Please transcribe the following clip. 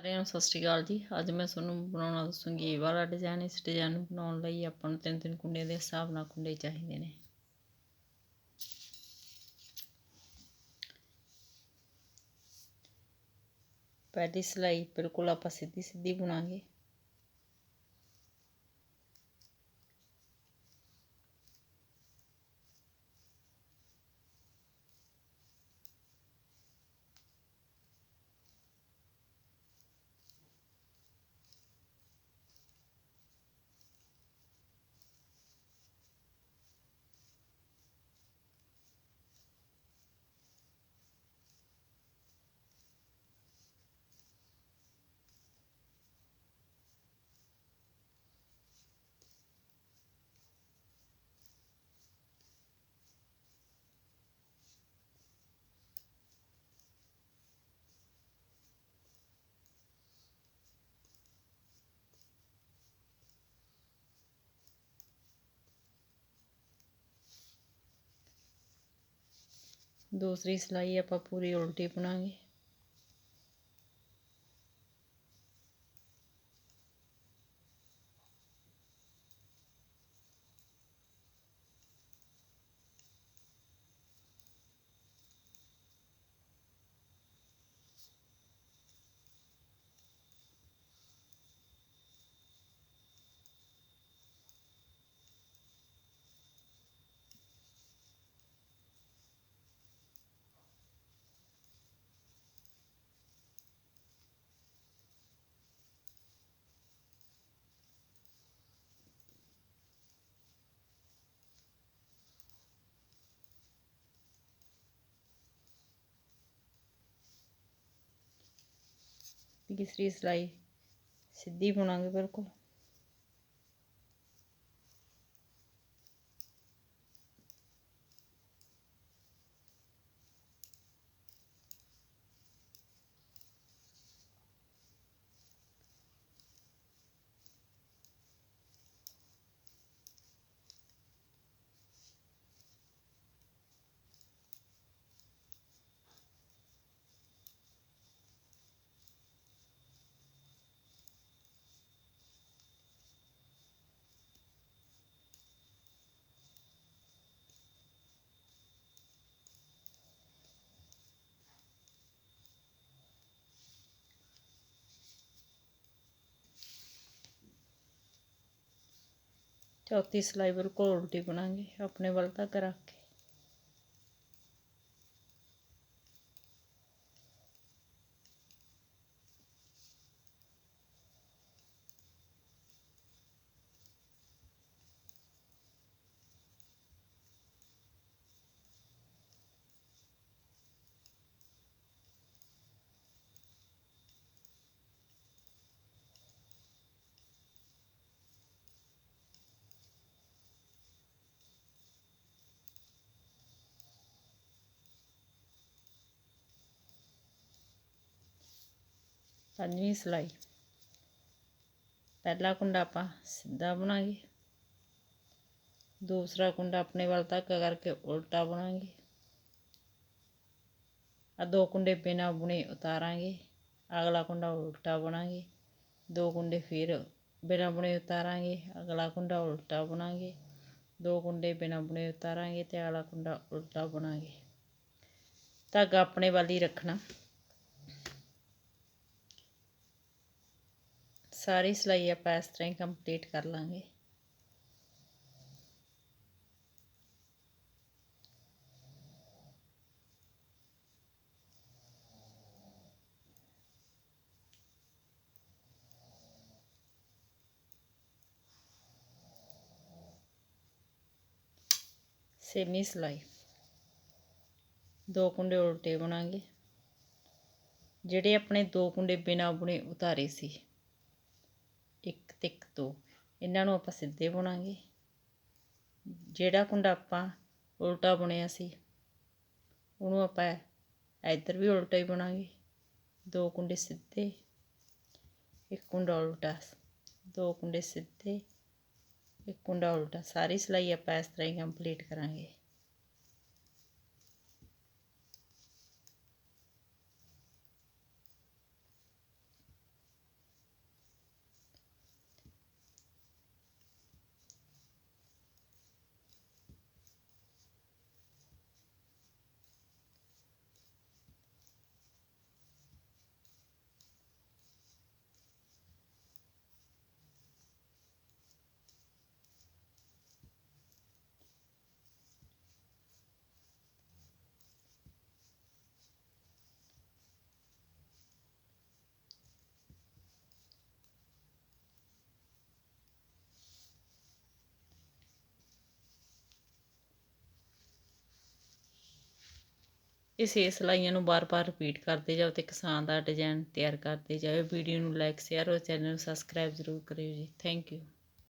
ਸਾਰਿਆਂ ਨੂੰ ਸਤਿ ਸ਼੍ਰੀ ਅਕਾਲ ਜੀ। ਅੱਜ ਮੈਂ ਤੁਹਾਨੂੰ ਬਣਾਉਣਾ ਦੱਸੂੰਗੀ ਇਹ ਵਾਲਾ ਡਿਜ਼ਾਈਨ। ਇਸ ਡਿਜ਼ਾਈਨ ਨੂੰ ਬਣਾਉਣ ਲਈ ਆਪਾਂ ਨੂੰ 3-3 ਕੁੰਡੇ ਦੇ ਹਿਸਾਬ ਨਾਲ ਕੁੰਡੇ ਚਾਹੀਦੇ ਨੇ। ਪਹਿਲੀ ਸਿਲਾਈ ਬਿਲਕੁਲ ਆਪਾਂ ਸਿੱਧੀ ਬੁਣਾਂਗੇ। दूसरी सिलाई आप पूरी उल्टी बुनांगे। तीसरी सिलाई सीधी बुनांगे बिल्कुल। चौथी सिलाई बिल्कुल उल्टी बुनांगे अपने वाल तक रख के। पंजवीं सिलाई पहला कुंडा आपां सीधा बुनांगे, दूसरा कुंडा अपने वाल तक करके उल्टा बुनांगे, दो कुंडे बिना बुने उतारांगे, अगला कुंडा उल्टा बुनांगे, दो कुंडे फिर बिना बुने उतारांगे, अगला कुंडा उल्टा बुनांगे, दो कुंडे बिना बुने उतारांगे तो अगला कुंडा उल्टा बुनांगे। धागा अपने वाल ही रखना। सारी सिलाई आप इस तरह ही कंप्लीट कर लांगे। छेवीं सिलाई दो कुंडे उल्टे बुनांगे, जिहड़े अपने दो कुंडे बिना बुने उतारे सी एक ते एक दो, इन्हां नूं आपां सीधे बुनांगे। जिहड़ा कुंडा आपां उल्टा बुनिया सी उहनूं आपां इधर भी उल्टा ही बुनांगे। दो कुंडे सीधे, एक कुंडा उल्टा, दो कुंडे सीधे, एक कुंडा उल्टा। सारी सिलाई आपां इस तरह ही कंप्लीट करांगे। ਇਹ 6 ਸਿਲਾਈਆਂ ਨੂੰ ਬਾਰ-ਬਾਰ ਰਿਪੀਟ ਕਰਦੇ ਜਾਓ ਤੇ ਕਿਸਾਨ ਦਾ ਡਿਜ਼ਾਈਨ ਤਿਆਰ ਕਰਦੇ ਜਾਓ। ਵੀਡੀਓ ਨੂੰ ਲਾਈਕ, ਸ਼ੇਅਰ ਔਰ ਚੈਨਲ ਨੂੰ ਸਬਸਕ੍ਰਾਈਬ ਜ਼ਰੂਰ ਕਰਿਓ ਜੀ। Thank you.